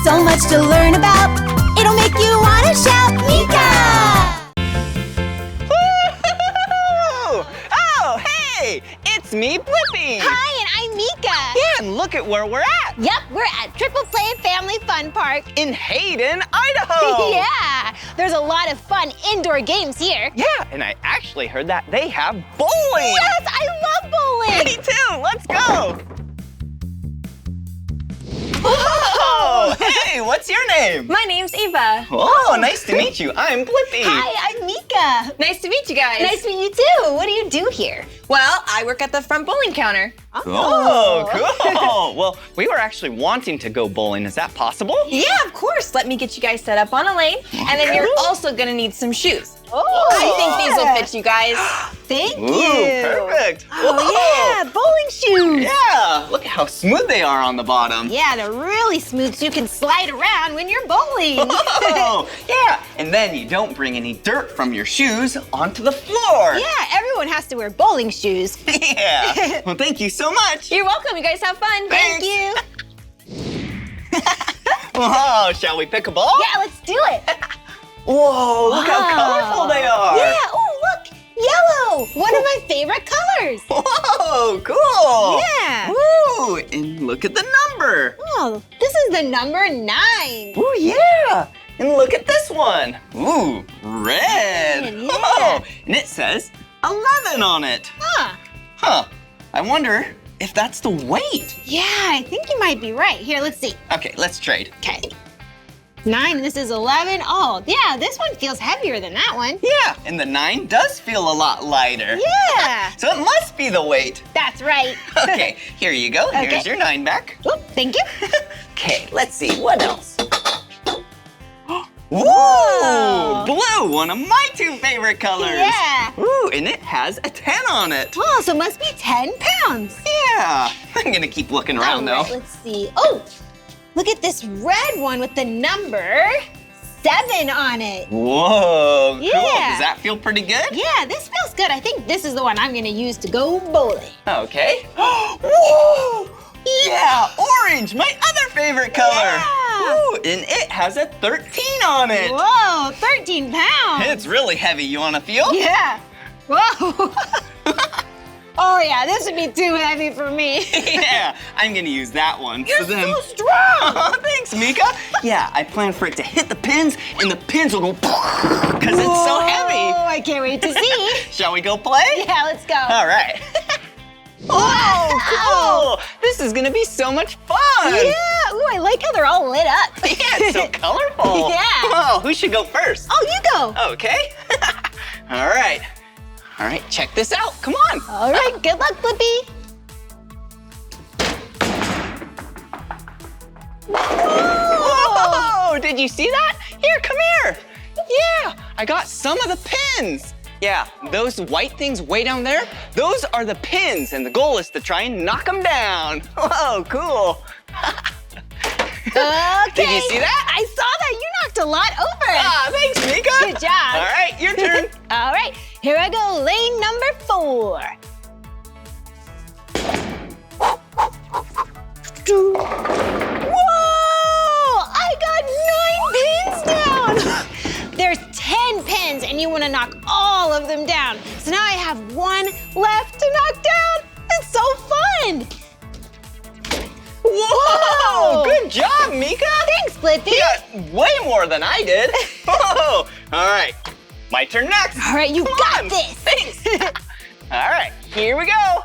So much to learn about. It'll make you want to shout, Meekah! Oh, hey! It's me, Blippi! Hi, and I'm Meekah! Yeah, and look at where we're at! Yep, we're at Triple Play Family Fun Park. In Hayden, Idaho! Yeah! There's a lot of fun indoor games here. Yeah, and I actually heard that they have bowling! Yes, I love bowling! Me too! Let's go! Whoa! Hey, what's your name? My name's Eva. Oh, nice to meet you. I'm Blippi. Hi, I'm Meekah. Nice to meet you guys. Nice to meet you too. What do you do here? Well, I work at the front bowling counter. Oh, cool. Well, we were actually wanting to go bowling. Is that possible? Yeah, of course. Let me get you guys set up on a lane. And then you're also gonna need some shoes. Oh, I think these will fit you guys. Thank Ooh, you. perfect. Oh, yeah, bowling shoes. Yeah, look at how smooth they are on the bottom. Yeah, they're really smooth so you can slide around when you're bowling. Oh, yeah, and then you don't bring any dirt from your shoes onto the floor. Yeah, everyone has to wear bowling shoes. Yeah. Well, thank you so much. You're welcome. You guys have fun. Thank you. Whoa, shall we pick a ball? Yeah, let's do it. Whoa, look how colorful they are. Yeah, oh, look, yellow. One of my favorite colors. Whoa, cool. Yeah. Ooh, and look at the number. Oh, this is the number 9. Ooh, yeah. And look at this one. Ooh, red. Yeah. Whoa, and it says 11 on it. Huh. Huh, I wonder if that's the weight. Yeah, I think you might be right. Here, let's see. Okay, let's trade. Okay. 9, this is 11. Oh, yeah, this one feels heavier than that one. Yeah, and the 9 does feel a lot lighter. Yeah, So it must be the weight. that's right. Okay, here you go. Okay. Here's your 9 back. Oop, thank you. Okay, let's see, what else? Ooh, Whoa. blue, one of my 2 favorite colors. Yeah. Ooh, and it has a 10 on it. Oh, so it must be 10 pounds. Yeah, I'm gonna keep looking around All right, though. let's see. Oh, look at this red one with the number 7 on it. Whoa, cool. Yeah. Does that feel pretty good? Yeah, this feels good. I think this is the one I'm gonna use to go bowling. Okay. Whoa! Yeah, orange, my other favorite color. Yeah. Ooh, and it has a 13 on it. Whoa, 13 pounds. It's really heavy. You want to feel? Yeah. Whoa. Oh yeah, this would be too heavy for me. Yeah, I'm gonna use that one. You're then... so strong. Thanks, Meekah. Yeah, I plan for it to hit the pins, and the pins will go because it's so heavy. Oh, I can't wait to see. Shall we go play? Yeah, let's go. All right. Oh, cool! This is gonna be so much fun. Yeah. Ooh, I like how they're all lit up. Yeah, it's so colorful. Yeah. Oh, who should go first? Oh, you go. Okay. All right. All right, check this out. Come on. All right, good luck, Blippi. Whoa! Did you see that? Here, come here. Yeah, I got some of the pins. Yeah, those white things way down there, those are the pins, and the goal is to try and knock them down. Whoa, cool. Okay. Did you see that? I saw that. You knocked a lot over. Ah, thanks, Meekah. Good job. All right, your turn. All right, here I go. Lane number 4. Whoa! I got 9 pins down. There's 10 pins, and you want to knock all of them down. So now I have 1 left to knock down. It's so fun. Whoa! Good job, Meekah. Thanks, Blippi. You got way more than I did. Whoa! All right, my turn next. All right, you Come got on. this. Thanks. All right, here we go.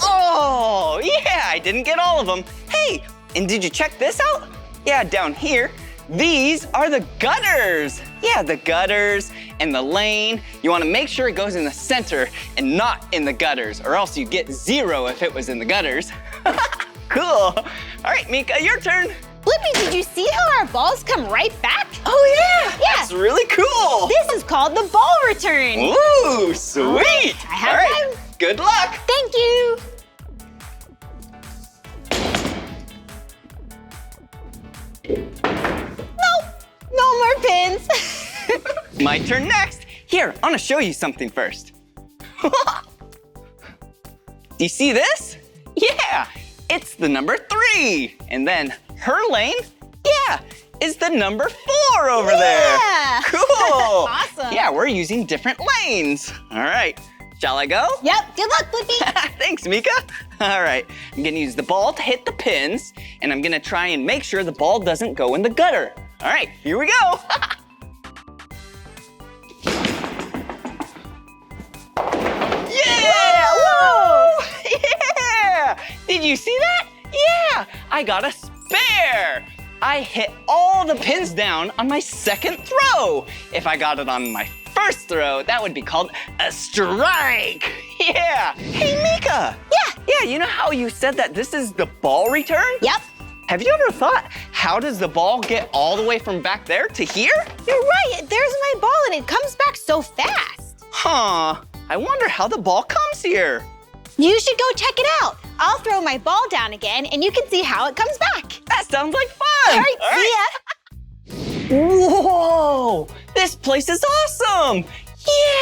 Oh, yeah, I didn't get all of them. Hey, and did you check this out? Yeah, down here, these are the gutters. Yeah, the gutters and the lane. You want to make sure it goes in the center and not in the gutters, or else you get 0 if it was in the gutters. Cool. All right, Meekah, your turn. Blippi, did you see how our balls come right back? Oh, yeah. Yeah. That's really cool. This is called the ball return. Ooh, sweet. I have All right, mine. good luck. Thank you. Nope, no more pins. My turn next. Here, I want to show you something first. Do you see this? Yeah, it's the number 3. And then her lane, yeah, is the number 4 over there. Cool. Awesome. Yeah, we're using different lanes. All right, shall I go? Yep, good luck, Blippi. Thanks, Meekah. All right, I'm gonna use the ball to hit the pins, and I'm gonna try and make sure the ball doesn't go in the gutter. All right, here we go. Yeah! Whoa! Yeah! Did you see that? Yeah, I got a spare. I hit all the pins down on my second throw. If I got it on my first throw, that would be called a strike. Yeah. Hey, Meekah. Yeah, you know how you said that this is the ball return? Yep. Have you ever thought, how does the ball get all the way from back there to here? You're right. There's my ball, and it comes back so fast. Huh. I wonder how the ball comes here. You should go check it out. I'll throw my ball down again, and you can see how it comes back. That sounds like fun. All right, see ya. Whoa, this place is awesome.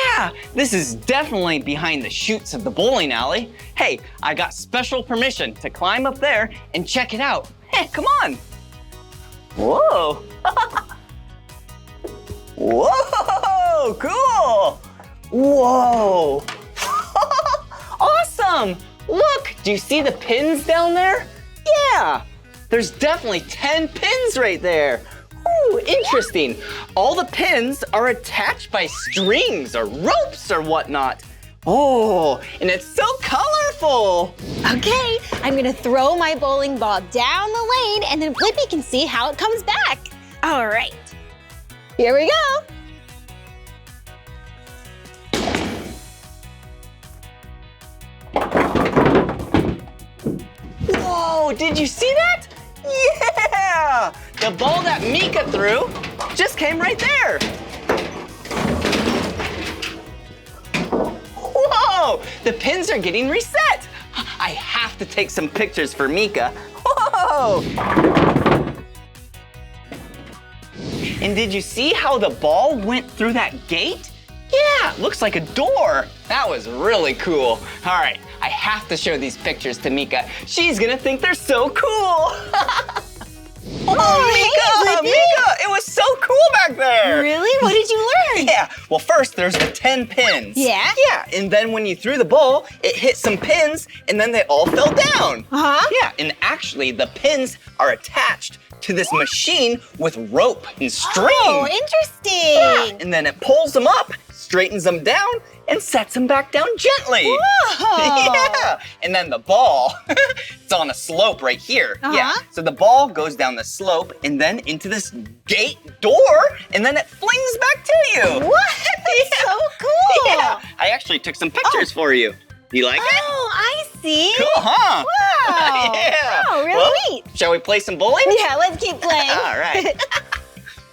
Yeah, this is definitely behind the chutes of the bowling alley. Hey, I got special permission to climb up there and check it out. Hey, come on. Whoa. Whoa, cool. Whoa. Awesome. Look, do you see the pins down there? Yeah, there's definitely 10 pins right there. Ooh, interesting. All the pins are attached by strings or ropes or whatnot. Oh, and it's so colorful. Okay, I'm gonna throw my bowling ball down the lane, and then Blippi can see how it comes back. All right, here we go. Whoa, did you see that? Yeah! The ball that Meekah threw just came right there. Whoa, the pins are getting reset. I have to take some pictures for Meekah. Whoa! And did you see how the ball went through that gate? Yeah, looks like a door. That was really cool. All right, I have to show these pictures to Meekah. She's gonna think they're so cool. Hey, Blippi. Meekah, it was so cool back there. Really? What did you learn? Yeah, well first there's the 10 pins. Yeah? Yeah, and then when you threw the ball, it hit some pins and then they all fell down. Uh-huh. Yeah, and actually the pins are attached to this machine with rope and string. Oh, interesting. Yeah, and then it pulls them up, straightens them down, and sets them back down gently. Whoa. Yeah, and then the ball, it's on a slope right here. Uh-huh. Yeah, so the ball goes down the slope and then into this gate door, and then it flings back to you. What? That's so cool. Yeah, I actually took some pictures for you. You like it? Oh, I see. Cool, huh? Wow. Yeah. Wow, really Well, neat. Shall we play some bowling? Yeah, let's keep playing. All right.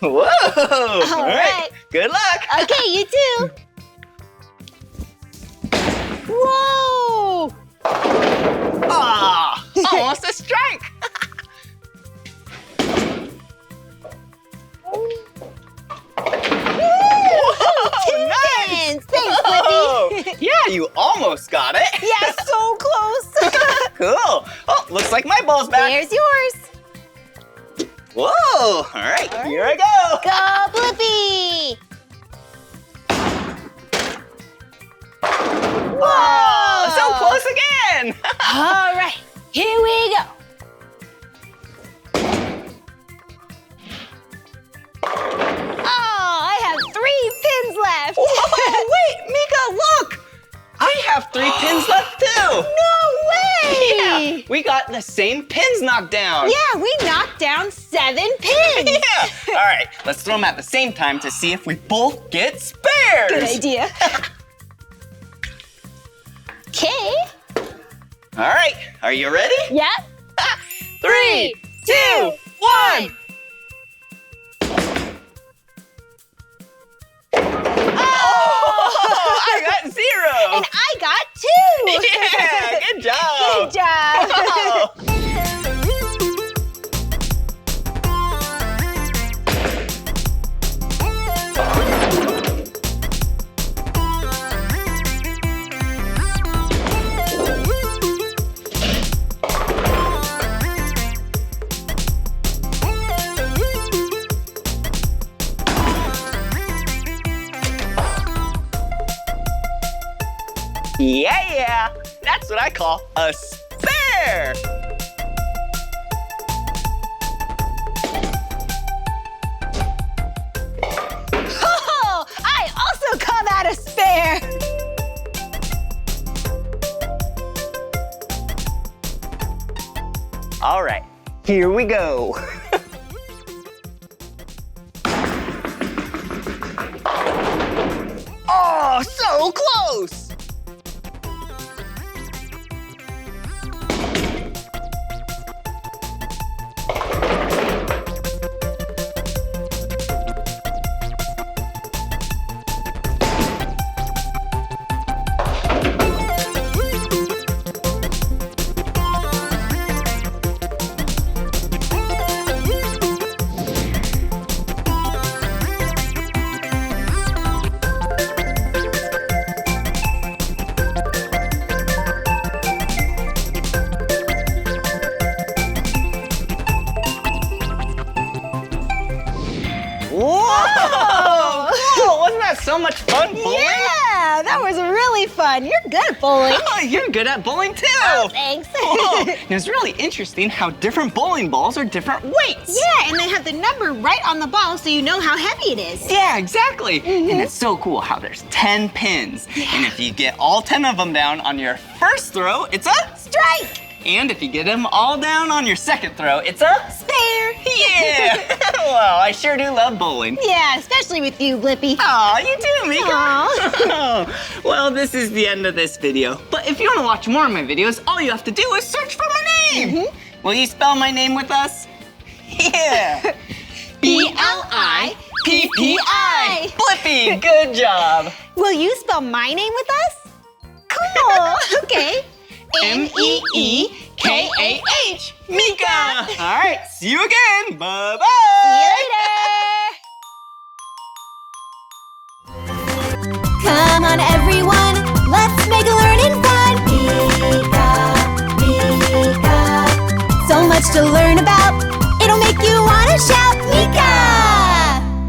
Whoa. All right. Good luck. Okay, you too. Whoa! Ah, almost a strike. Whoa, nice. Thanks, Blippi. Yeah, you almost got it. Yeah, so close. Cool. Oh, looks like my ball's back. There's yours. Whoa. All right, here I go. Go, Blippi. Whoa, so close again. All right, here we go. Oh, I have 3 pins left. Whoa, wait, Meekah, look. I have 3 pins left too. No way. Yeah, we got the same pins knocked down. Yeah, we knocked down 7 pins. Yeah. All right, let's throw them at the same time to see if we both get spares. Good idea. Okay. All right, are you ready? Yep. 3, 2, 1. Oh, I got 0. And I got 2. Yeah, good job. Good job. Wow. That's what I call a spare. Oh, I also call that a spare. All right, here we go. Oh, so close. Whoa! Cool. Wasn't that so much fun bowling? Yeah, that was really fun. You're good at bowling. Oh, you're good at bowling too. Oh, thanks. Whoa. And it's really interesting how different bowling balls are different weights. Yeah, and they have the number right on the ball so you know how heavy it is. Yeah, exactly. And it's so cool how there's 10 pins. And if you get all 10 of them down on your first throw, it's a Strike! And if you get them all down on your second throw, it's a Spare! yeah. Well, I sure do love bowling. Yeah, especially with you, Blippi. Aw, you too, Meekah. Aw. Well, this is the end of this video. But if you want to watch more of my videos, all you have to do is search for my name. Will you spell my name with us? Yeah. B-L-I-P-P-I. Blippi, good job. Will you spell my name with us? Cool. Okay. M-E-E-K-A-H. Meekah. All right, see you again. Bye-bye. See you later. Come on, everyone, let's make learning fun. Meekah, Meekah, so much to learn about.